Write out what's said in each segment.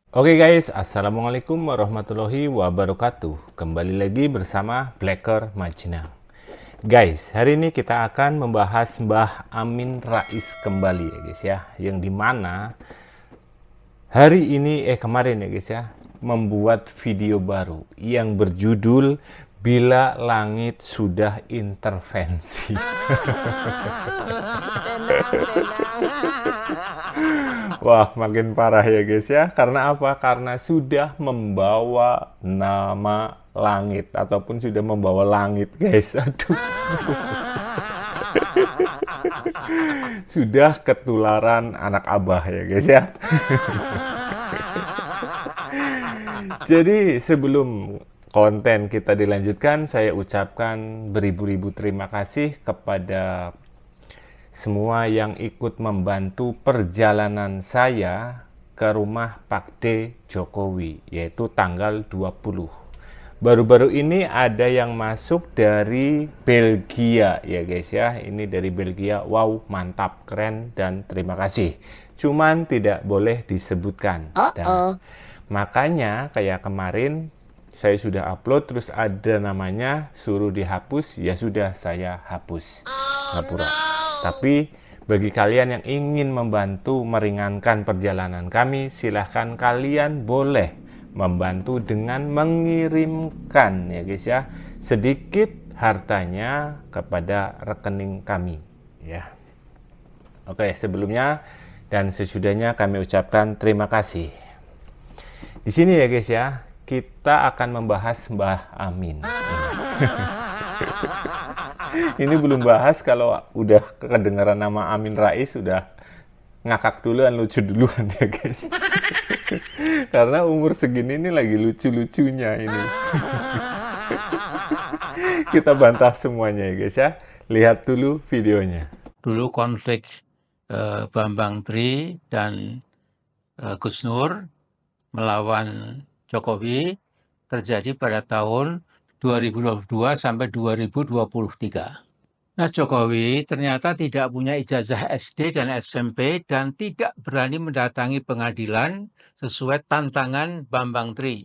Oke guys, Assalamualaikum warahmatullahi wabarakatuh. Kembali lagi bersama Blacker Majnang. Guys, hari ini kita akan membahas Mbah Amin Rais kembali ya guys ya. Yang dimana hari ini, kemarin ya guys ya, membuat video baru yang berjudul Bila Langit Sudah Intervensi. Wah, makin parah ya guys ya. Karena apa? Karena sudah membawa nama langit ataupun sudah membawa langit, guys. Aduh. Sudah ketularan anak abah ya guys ya. Jadi sebelum konten kita dilanjutkan, saya ucapkan beribu-ribu terima kasih kepada semua yang ikut membantu perjalanan saya ke rumah Pak D Jokowi, yaitu tanggal 20. Baru-baru ini ada yang masuk dari Belgia ya guys ya. Ini dari Belgia. Wow, mantap, keren, dan terima kasih. Cuman tidak boleh disebutkan. Dan makanya kayak kemarin saya sudah upload, terus ada namanya suruh dihapus, ya sudah saya hapus. Ngapura. Tapi bagi kalian yang ingin membantu meringankan perjalanan kami, silahkan kalian boleh membantu dengan mengirimkan ya guys ya, sedikit hartanya kepada rekening kami ya. Oke, sebelumnya dan sesudahnya kami ucapkan terima kasih. Di sini ya guys ya, kita akan membahas Mbah Amin. Ini belum bahas, kalau udah kedengaran nama Amin Rais sudah ngakak duluan, lucu duluan ya guys. Karena umur segini ini lagi lucu-lucunya ini. Kita bantah semuanya ya guys ya. Lihat dulu videonya. Dulu konflik Bambang Tri dan Gus Nur melawan Jokowi terjadi pada tahun 2022 sampai 2023. Nah, Jokowi ternyata tidak punya ijazah SD dan SMP dan tidak berani mendatangi pengadilan sesuai tantangan Bambang Tri.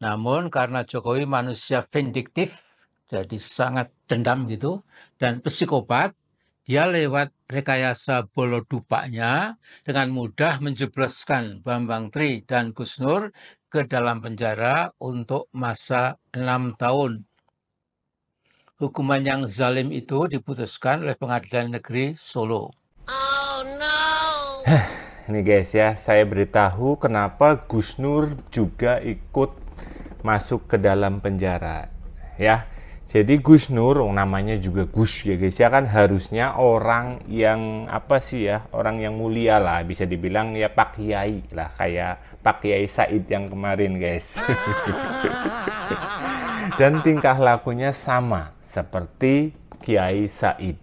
Namun karena Jokowi manusia vindiktif, jadi sangat dendam gitu, dan psikopat, dia lewat rekayasa bolodupanya dengan mudah menjebloskan Bambang Tri dan Gus Nur ke dalam penjara untuk masa 6 tahun. Hukuman yang zalim itu diputuskan oleh Pengadilan Negeri Solo. Oh no. Ini guys ya, saya beritahu kenapa Gus Nur juga ikut masuk ke dalam penjara ya. Jadi Gus Nur, namanya juga Gus ya guys ya, kan harusnya orang yang apa sih ya, orang yang mulia lah, bisa dibilang ya Pak Kiai lah, kayak Pak Kiai Said yang kemarin guys. Dan tingkah lakunya sama seperti Kiai Said,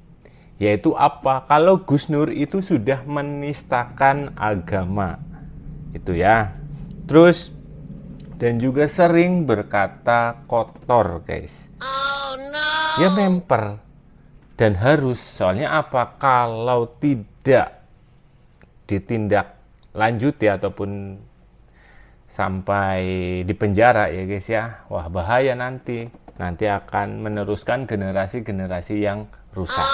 yaitu apa? Kalau Gus Nur itu sudah menistakan agama itu ya, terus dan juga sering berkata kotor guys. Ya memper, dan harus, soalnya apa, kalau tidak ditindak lanjut ya ataupun sampai di penjara ya guys ya, wah bahaya, nanti akan meneruskan generasi-generasi yang rusak.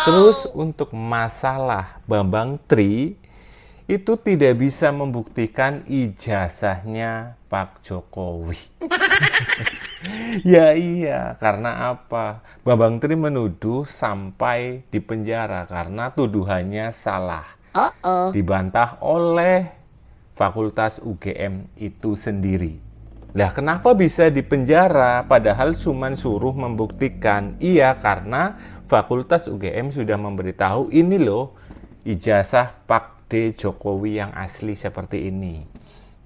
Terus untuk masalah Bambang Tri itu tidak bisa membuktikan ijazahnya Pak Jokowi. Ya iya, karena apa? Bambang Tri menuduh sampai di penjara karena tuduhannya salah. Dibantah oleh Fakultas UGM itu sendiri. Lah kenapa bisa di penjara padahal cuman suruh membuktikan? Iya, karena Fakultas UGM sudah memberitahu ini loh ijazah Pak D Jokowi yang asli seperti ini.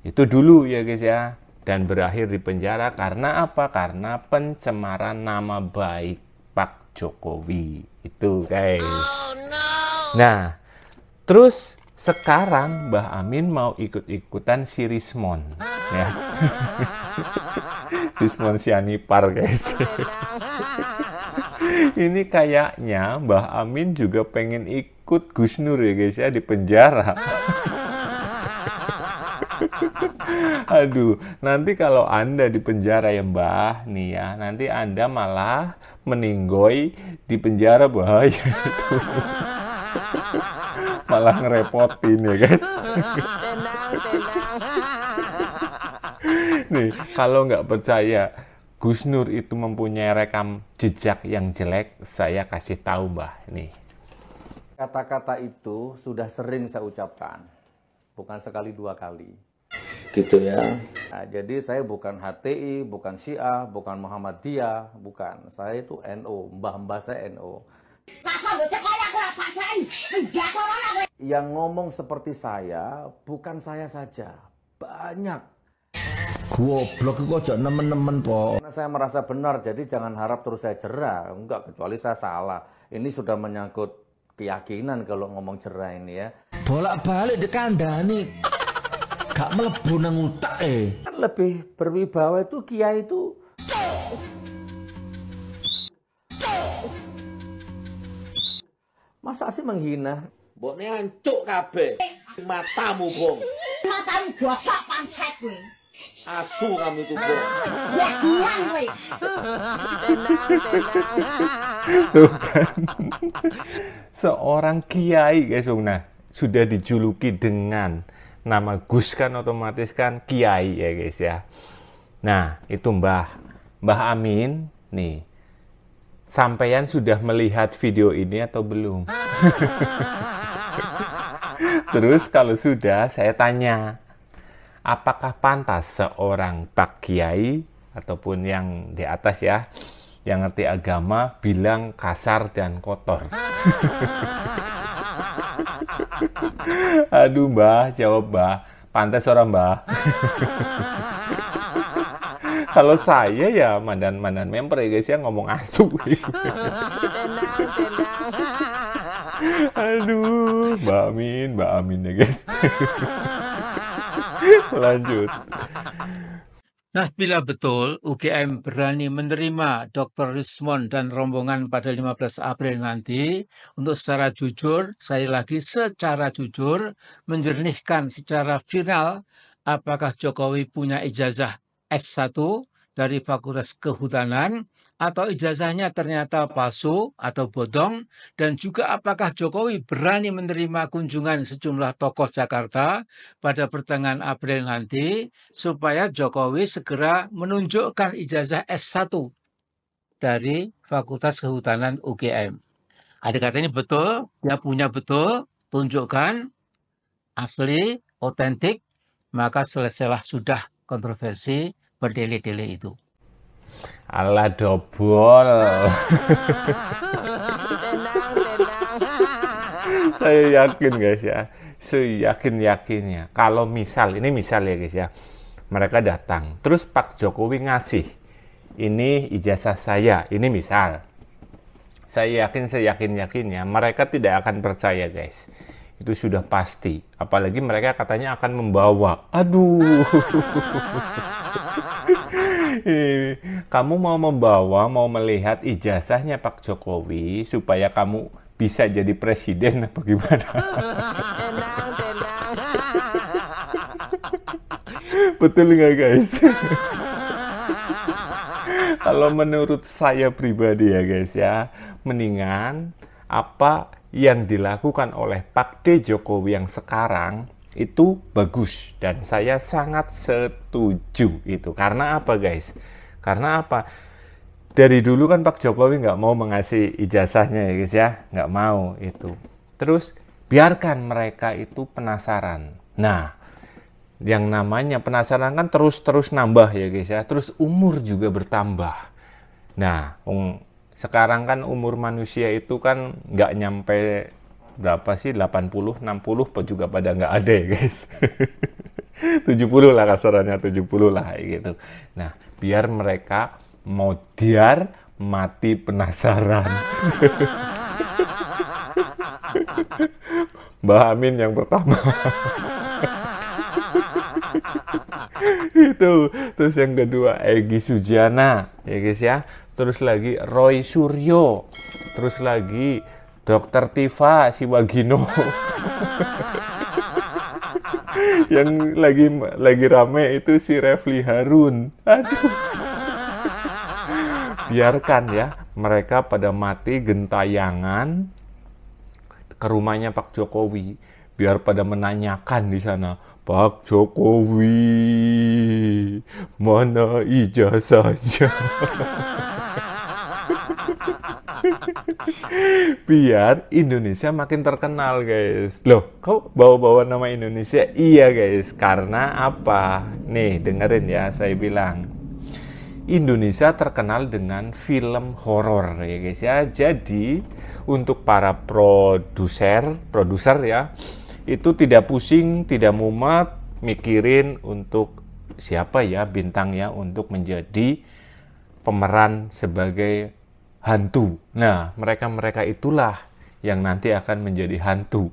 Itu dulu ya guys ya. Dan berakhir di penjara karena apa? Karena pencemaran nama baik Pak Jokowi. Itu guys. Nah, terus sekarang Mbah Amin mau ikut-ikutan si Rismon ya. Rismon Sianipar guys. Ini kayaknya Mbah Amin juga pengen ikut Gus Nur ya guys ya, di penjara. Aduh, nanti kalau Anda di penjara ya Mbah, nih ya, nanti Anda malah meninggoy di penjara, bahaya itu. Malah ngerepotin ya guys. Nih, kalau nggak percaya Gus Nur itu mempunyai rekam jejak yang jelek, saya kasih tahu Mbah nih. Kata-kata itu sudah sering saya ucapkan, bukan sekali dua kali. Gitu ya. Nah, jadi saya bukan HTI, bukan Syiah, bukan Muhammadiyah, bukan. Saya itu NU, mbah-mbah saya NU. Yang ngomong seperti saya, bukan saya saja, banyak. Goblok kok aja nemen-nemen po. Karena saya merasa benar, jadi jangan harap terus saya jerah. Enggak, kecuali saya salah. Ini sudah menyangkut keyakinan kalau ngomong jerah ini ya. Bolak-balik dikandani. Gak melebu nang utak Kan lebih berwibawa itu kiai itu. Masa sih menghina? Mbokne ancuk kabeh. Matamu, Bong. Matamu gosok pancet kowe. Asu kamu itu, Bong. Ya diam kowe. Tuh kan. Seorang kiai guys, nah sudah dijuluki dengan nama Gus kan, otomatis kan kiai ya guys ya. Nah itu Mbah Amin nih, sampeyan sudah melihat video ini atau belum? Terus kalau sudah, saya tanya, apakah pantas seorang Pak Kiai ataupun yang di atas ya, yang ngerti agama, bilang kasar dan kotor? Aduh Mbah, jawab Mbah, pantas orang Mbah. Kalau saya ya mandan-mandan member ya guys ya, ngomong asu. Aduh, Mbak Amin ya guys. Lanjut. Nah, bila betul UGM berani menerima Dr. Rismon dan rombongan pada 15 April nanti untuk secara jujur, saya lagi secara jujur, menjernihkan secara final apakah Jokowi punya ijazah S1 dari Fakultas Kehutanan atau ijazahnya ternyata palsu atau bodong, dan juga apakah Jokowi berani menerima kunjungan sejumlah tokoh Jakarta pada pertengahan April nanti supaya Jokowi segera menunjukkan ijazah S1 dari Fakultas Kehutanan UGM. Ada kata ini betul, dia punya betul, tunjukkan, asli, otentik, maka selesailah sudah kontroversi berdele-dele itu. Alah dobol. Saya yakin guys ya, seyakin-yakinnya kalau misal, ini misal ya guys ya, mereka datang terus Pak Jokowi ngasih ini ijazah saya, ini misal, saya yakin seyakin-yakinnya mereka tidak akan percaya guys, itu sudah pasti, apalagi mereka katanya akan membawa, aduh. Kamu mau membawa, mau melihat ijazahnya Pak Jokowi supaya kamu bisa jadi presiden apa gimana? Betul nggak guys? Kalau menurut saya pribadi ya guys ya, mendingan apa yang dilakukan oleh Pak D. Jokowi yang sekarang itu bagus dan saya sangat setuju itu. Karena apa guys? Karena apa? Dari dulu kan Pak Jokowi nggak mau mengasih ijazahnya ya guys ya, nggak mau itu. Terus biarkan mereka itu penasaran. Nah, yang namanya penasaran kan terus nambah ya guys ya. Terus umur juga bertambah. Nah, sekarang kan umur manusia itu kan nggak nyampe berapa sih, 80, 60 juga pada nggak ada ya guys. 70 lah kasarannya, 70 lah gitu. Nah, biar mereka modiar mati penasaran. Mbah Amin yang pertama. Itu. Terus yang kedua Egy Sujana ya guys ya. Terus lagi Roy Suryo. Terus lagi Dr. Tifa Siwagino. Yang lagi rame itu si Refli Harun. Aduh. Biarkan ya mereka pada mati gentayangan ke rumahnya Pak Jokowi. Biar pada menanyakan di sana, Pak Jokowi, mana ijazahnya? Biar Indonesia makin terkenal, guys. Loh, kau bawa-bawa nama Indonesia? Iya, guys. Karena apa? Nih, dengerin ya, saya bilang. Indonesia terkenal dengan film horor, ya guys ya. Jadi, untuk para produser ya, itu tidak pusing, tidak mumet, mikirin untuk siapa ya bintangnya untuk menjadi pemeran sebagai hantu. Nah, mereka-mereka itulah yang nanti akan menjadi hantu.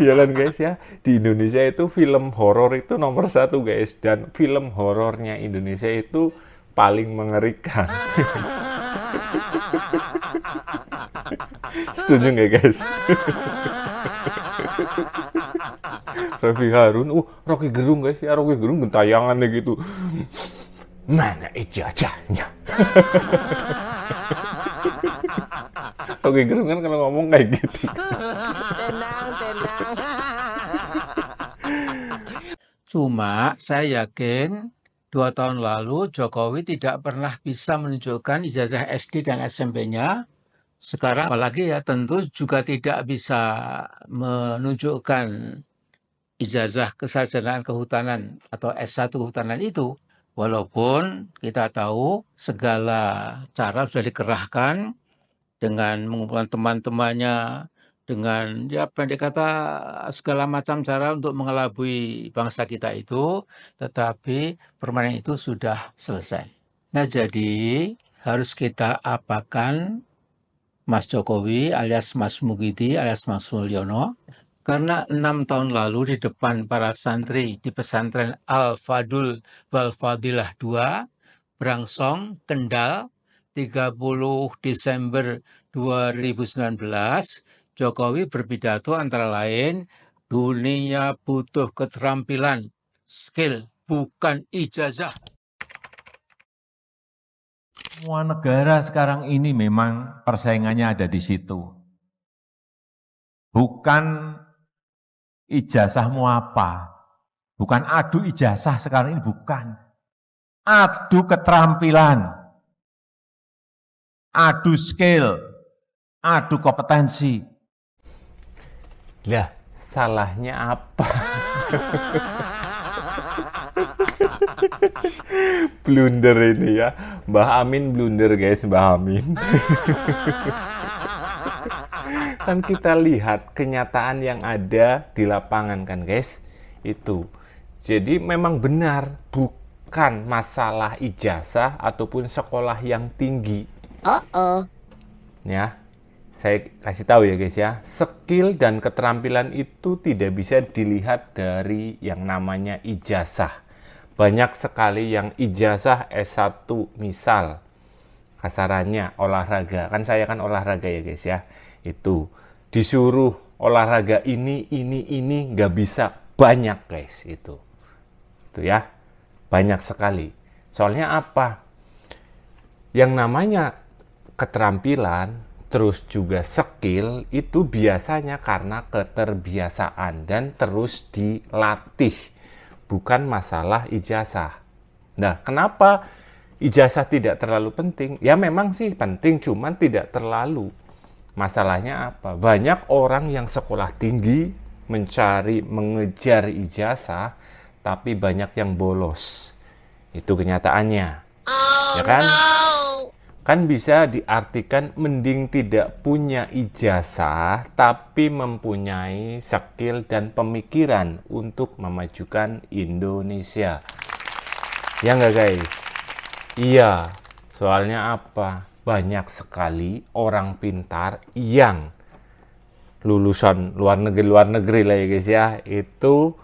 Ya kan guys ya, di Indonesia itu film horor itu nomor 1 guys, dan film horornya Indonesia itu paling mengerikan. Setuju nggak guys? Refli Harun, Rocky Gerung guys ya, Rocky Gerung gentayangannya gitu. Mana ijazahnya? Rocky Gerung kan kalau ngomong kayak gitu. Tenang. Cuma saya yakin 2 tahun lalu Jokowi tidak pernah bisa menunjukkan ijazah SD dan SMP-nya. Sekarang apalagi ya tentu juga tidak bisa menunjukkan ijazah kesarjanaan kehutanan atau S1 kehutanan itu. Walaupun kita tahu segala cara sudah dikerahkan dengan mengumpulkan teman-temannya, dengan ya pendek kata segala macam cara untuk mengelabui bangsa kita itu, tetapi permainan itu sudah selesai. Nah jadi harus kita apakan Mas Jokowi alias Mas Mukidi alias Mas Mulyono, karena 6 tahun lalu di depan para santri di pesantren Al-Fadul wal Fadilah 2, Brangsong, Kendal, 30 Desember 2019, Jokowi berpidato antara lain, dunia butuh keterampilan, skill, bukan ijazah. Semua negara sekarang ini memang persaingannya ada di situ. Bukan ijazahmu apa, bukan adu ijazah sekarang ini, bukan. Adu keterampilan, adu skill, adu kompetensi. Lah, salahnya apa? Blunder ini ya. Mbah Amin blunder guys, Mbah Amin. Kan kita lihat kenyataan yang ada di lapangan kan guys. Itu. Jadi memang benar bukan masalah ijazah ataupun sekolah yang tinggi. Ya. Saya kasih tahu ya guys ya, skill dan keterampilan itu tidak bisa dilihat dari yang namanya ijazah. Banyak sekali yang ijazah S1 misal, kasarannya olahraga, kan saya kan olahraga ya guys ya, itu disuruh olahraga ini nggak bisa, banyak guys itu ya, banyak sekali. Soalnya apa? Yang namanya keterampilan terus juga skill itu biasanya karena keterbiasaan dan terus dilatih, bukan masalah ijazah. Nah, kenapa ijazah tidak terlalu penting? Ya memang sih penting, cuman tidak terlalu. Masalahnya apa? Banyak orang yang sekolah tinggi mengejar ijazah, tapi banyak yang bolos. Itu kenyataannya. Ya kan? Kan bisa diartikan mending tidak punya ijazah tapi mempunyai skill dan pemikiran untuk memajukan Indonesia. Ya nggak guys? Iya, soalnya apa? Banyak sekali orang pintar yang lulusan luar negeri lah ya guys ya, itu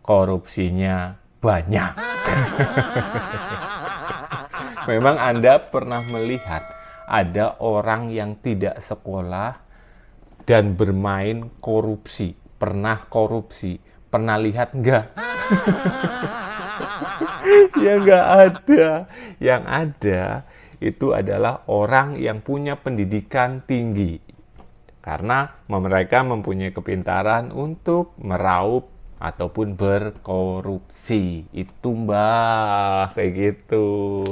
korupsinya banyak. Memang Anda pernah melihat ada orang yang tidak sekolah dan bermain korupsi. Pernah korupsi? Pernah lihat enggak? Ya enggak ada. Yang ada itu adalah orang yang punya pendidikan tinggi. Karena mereka mempunyai kepintaran untuk meraup ataupun berkorupsi. Itu Mbah, kayak gitu.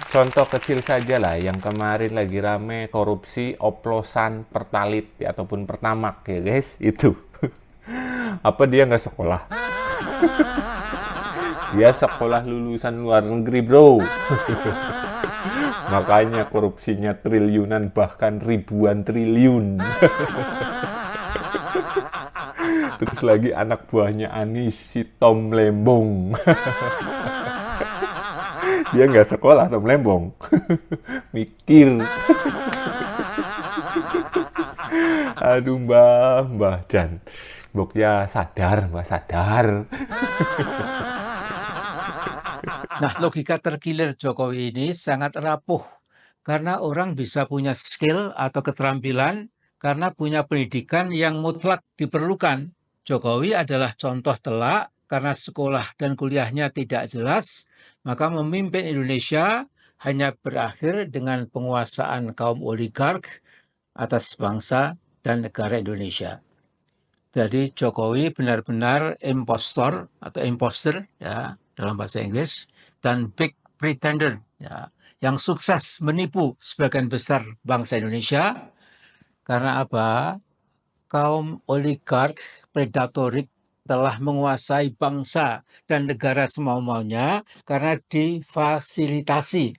Contoh kecil saja lah, yang kemarin lagi rame korupsi oplosan Pertalit ataupun Pertamak ya guys, itu. Apa dia nggak sekolah? Dia sekolah lulusan luar negeri bro. Makanya korupsinya triliunan bahkan ribuan triliun. Terus lagi anak buahnya Anies, si Tom Lembong. Dia nggak sekolah Tom Lembong. Mikir. Aduh Mbah Jan. Mboknya sadar, Mbah sadar. Nah, logika terkilir Jokowi ini sangat rapuh karena orang bisa punya skill atau keterampilan karena punya pendidikan yang mutlak diperlukan. Jokowi adalah contoh telak karena sekolah dan kuliahnya tidak jelas, maka memimpin Indonesia hanya berakhir dengan penguasaan kaum oligark atas bangsa dan negara Indonesia. Jadi Jokowi benar-benar impostor atau imposter ya dalam bahasa Inggris, dan big pretender ya, yang sukses menipu sebagian besar bangsa Indonesia. Karena apa? Kaum oligark predatorik telah menguasai bangsa dan negara semau-maunya karena difasilitasi,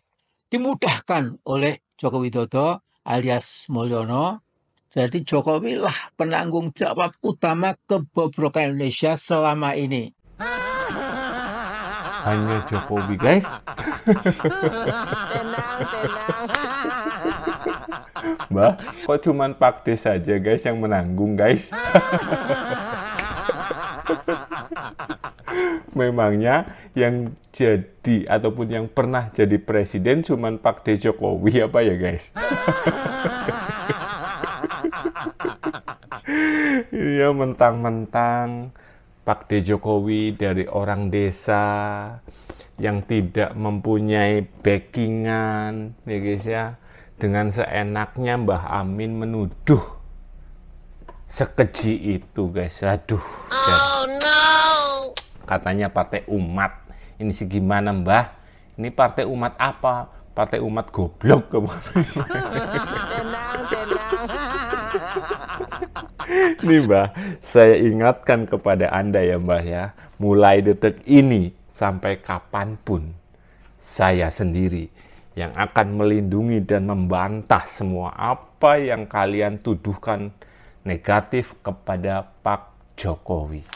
dimudahkan oleh Joko Widodo alias Mulyono. Jadi Jokowi lah penanggung jawab utama kebobrokan Indonesia selama ini. Hanya Jokowi guys. Tenang. Mbah, kok cuman Pak D saja guys yang menanggung guys? Memangnya yang jadi ataupun yang pernah jadi presiden cuman Pak D Jokowi apa ya guys? Ya mentang-mentang Pak D Jokowi dari orang desa yang tidak mempunyai backingan ya guys ya, dengan seenaknya Mbah Amin menuduh sekeji itu guys. Aduh. Oh no. Katanya partai umat. Ini sih gimana Mbah? Ini partai umat apa? Partai umat goblok. Tenang. Nih Mbah, saya ingatkan kepada Anda ya Mbah ya, mulai detik ini sampai kapanpun saya sendiri yang akan melindungi dan membantah semua apa yang kalian tuduhkan negatif kepada Pak Jokowi.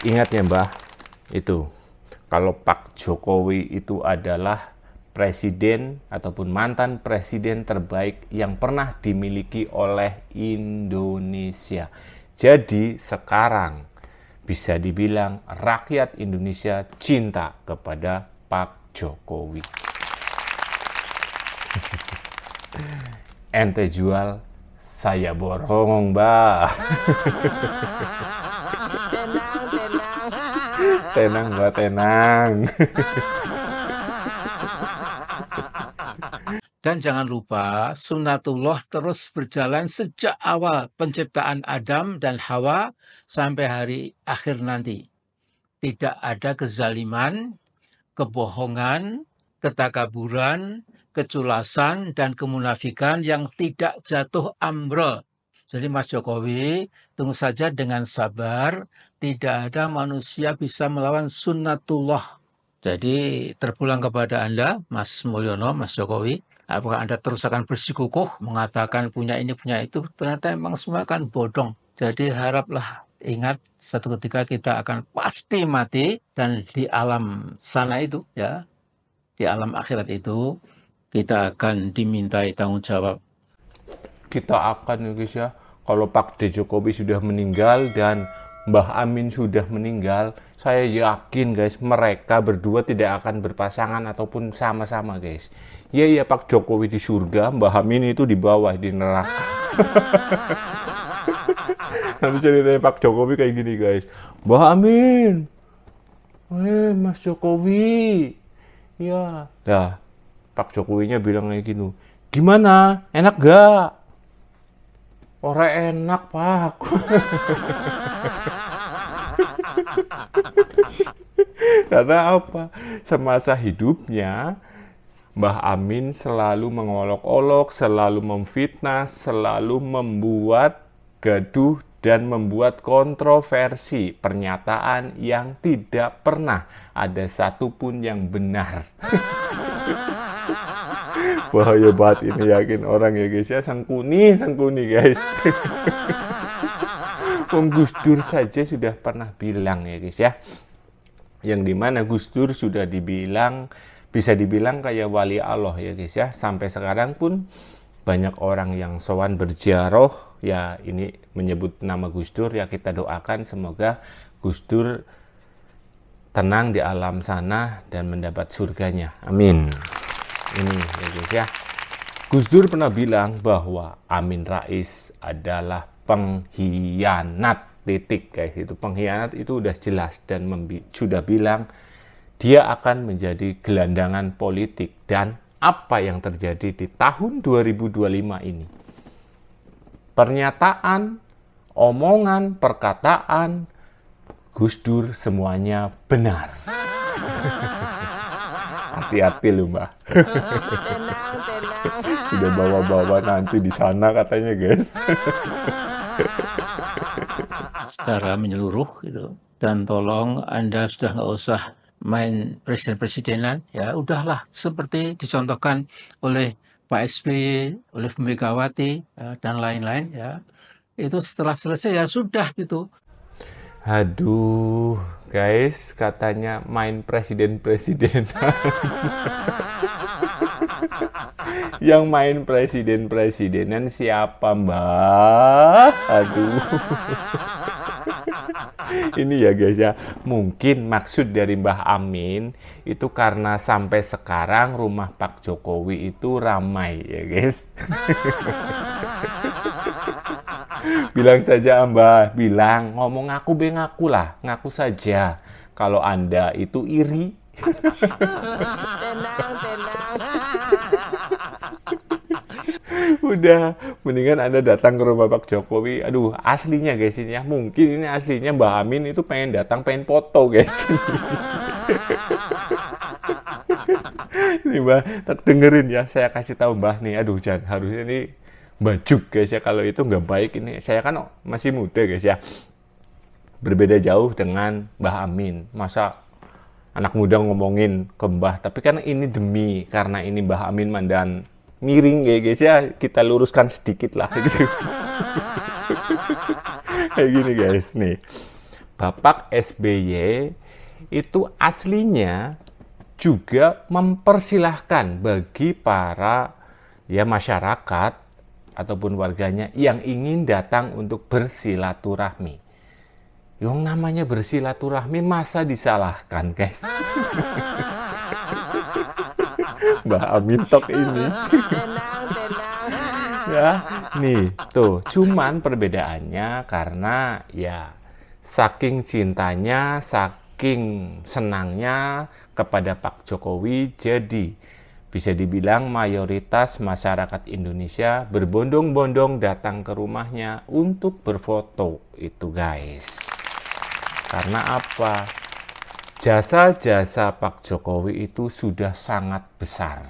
Ingat ya Mbah, itu kalau Pak Jokowi itu adalah presiden ataupun mantan presiden terbaik yang pernah dimiliki oleh Indonesia. Jadi sekarang bisa dibilang rakyat Indonesia cinta kepada Pak Jokowi. Ente jual, saya borong, Mbah. Tenang, Mbah, tenang. Dan jangan lupa, sunnatullah terus berjalan sejak awal penciptaan Adam dan Hawa sampai hari akhir nanti. Tidak ada kezaliman, kebohongan, ketakaburan, keculasan, dan kemunafikan yang tidak jatuh ambrol. Jadi Mas Jokowi, tunggu saja dengan sabar, tidak ada manusia bisa melawan sunnatullah. Jadi terpulang kepada Anda, Mas Mulyono, Mas Jokowi, apakah Anda terus akan bersikukuh mengatakan punya ini, punya itu, ternyata memang semua kan bodong. Jadi haraplah, ingat satu ketika kita akan pasti mati, dan di alam sana itu, ya, di alam akhirat itu, kita akan dimintai tanggung jawab. Kita akan ya guys ya, kalau Pak D Jokowi sudah meninggal dan Mbah Amin sudah meninggal, saya yakin guys, mereka berdua tidak akan berpasangan ataupun sama-sama guys. Ya Pak Jokowi di surga, Mbah Amin itu di bawah, di neraka. Nanti ceritanya Pak Jokowi kayak gini guys, Mbah Amin, Mas Jokowi, ya, dah Pak Jokowinya bilang kayak gini, gimana, enak gak? Orang enak Pak. Karena apa? Semasa hidupnya Mbah Amin selalu mengolok-olok, selalu memfitnah, selalu membuat gaduh dan membuat kontroversi, pernyataan yang tidak pernah ada satupun yang benar. Bahaya banget ini, yakin orang ya guys ya, sengkuni guys. Gus Dur saja sudah pernah bilang ya guys ya, yang dimana Gus Dur sudah dibilang, bisa dibilang kayak wali Allah ya guys ya. Sampai sekarang pun banyak orang yang sowan berziarah ya, ini menyebut nama Gus Dur ya, kita doakan semoga Gus Dur tenang di alam sana dan mendapat surganya, amin. Ini ya guys ya, Gus Dur pernah bilang bahwa Amin Rais adalah pengkhianat, titik guys. Itu pengkhianat itu udah jelas, dan sudah bilang dia akan menjadi gelandangan politik. Dan apa yang terjadi di tahun 2025 ini, pernyataan, omongan, perkataan Gus Dur semuanya benar. Hati-hati lu Mbak. Sudah bawa-bawa nanti di sana katanya guys. Secara menyeluruh gitu. Dan tolong Anda sudah nggak usah main presiden-presidenan, ya udahlah seperti dicontohkan oleh Pak SBY, oleh Bu Megawati ya, dan lain-lain ya. Itu setelah selesai ya sudah gitu. Aduh, guys, katanya main presiden-presiden. Yang main presiden-presidenan siapa, Mbak? Aduh. Ini ya guys ya, mungkin maksud dari Mbah Amin itu karena sampai sekarang rumah Pak Jokowi itu ramai ya guys. Bilang saja Mbah, bilang, ngomong ngaku be ngaku lah, ngaku saja kalau Anda itu iri. Tenang. Udah, mendingan Anda datang ke rumah Pak Jokowi. Aduh, aslinya guys ini ya, mungkin ini aslinya Mbah Amin itu pengen datang, pengen foto guys. Ini Mbah, dengerin ya, saya kasih tahu Mbah nih. Aduh, jangan, harusnya ini bajuk guys ya, kalau itu nggak baik. Ini saya kan masih muda guys ya, berbeda jauh dengan Mbah Amin. Masa anak muda ngomongin ke Mbah, tapi kan ini demi karena ini Mbah Amin mandan miring ya guys ya, kita luruskan sedikit lah gitu. Kayak gini guys nih, Bapak SBY itu aslinya juga mempersilahkan bagi para ya masyarakat ataupun warganya yang ingin datang untuk bersilaturahmi. Yang namanya bersilaturahmi masa disalahkan guys. Mbah Amin tok ini. Ya, nih tuh, cuman perbedaannya karena ya saking cintanya, saking senangnya kepada Pak Jokowi, jadi bisa dibilang mayoritas masyarakat Indonesia berbondong-bondong datang ke rumahnya untuk berfoto itu guys. Karena apa? Jasa-jasa Pak Jokowi itu sudah sangat besar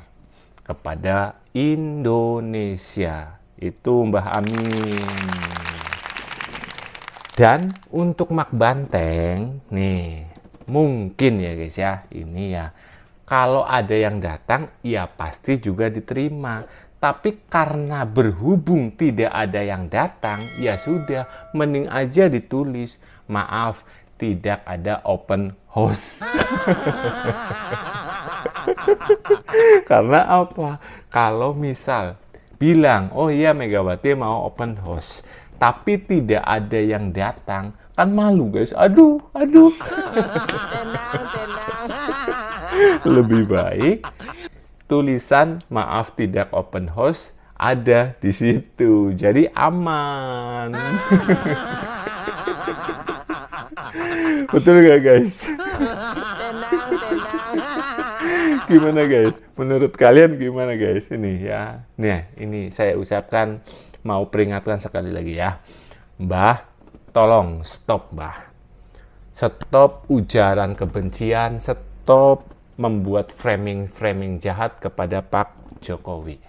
kepada Indonesia. Itu Mbah Amin. Dan untuk Mak Banteng, nih, mungkin ya guys ya, ini ya, kalau ada yang datang, ya pasti juga diterima. Tapi karena berhubung tidak ada yang datang, ya sudah, mending aja ditulis, maaf, tidak ada open house. Karena apa? Kalau misal bilang, oh iya Megawati mau open house, tapi tidak ada yang datang, Kan malu guys, aduh. Tenang, tenang. Lebih baik tulisan maaf tidak open house ada di situ, jadi aman. Betul nggak guys? Tenang, tenang. Gimana guys? Menurut kalian gimana guys? Ini ya, nih ini saya ucapkan, mau peringatkan sekali lagi ya, Mbah, tolong stop Mbah, stop ujaran kebencian, stop membuat framing jahat kepada Pak Jokowi.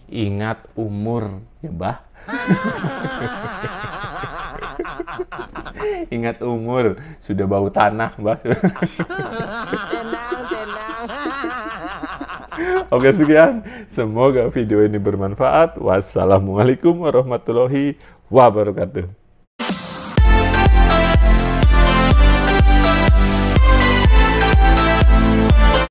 Ingat umur ya Mbah. Ingat umur, sudah bau tanah Mbah. Tenang, tenang. Oke sekian, semoga video ini bermanfaat. Wassalamualaikum warahmatullahi wabarakatuh.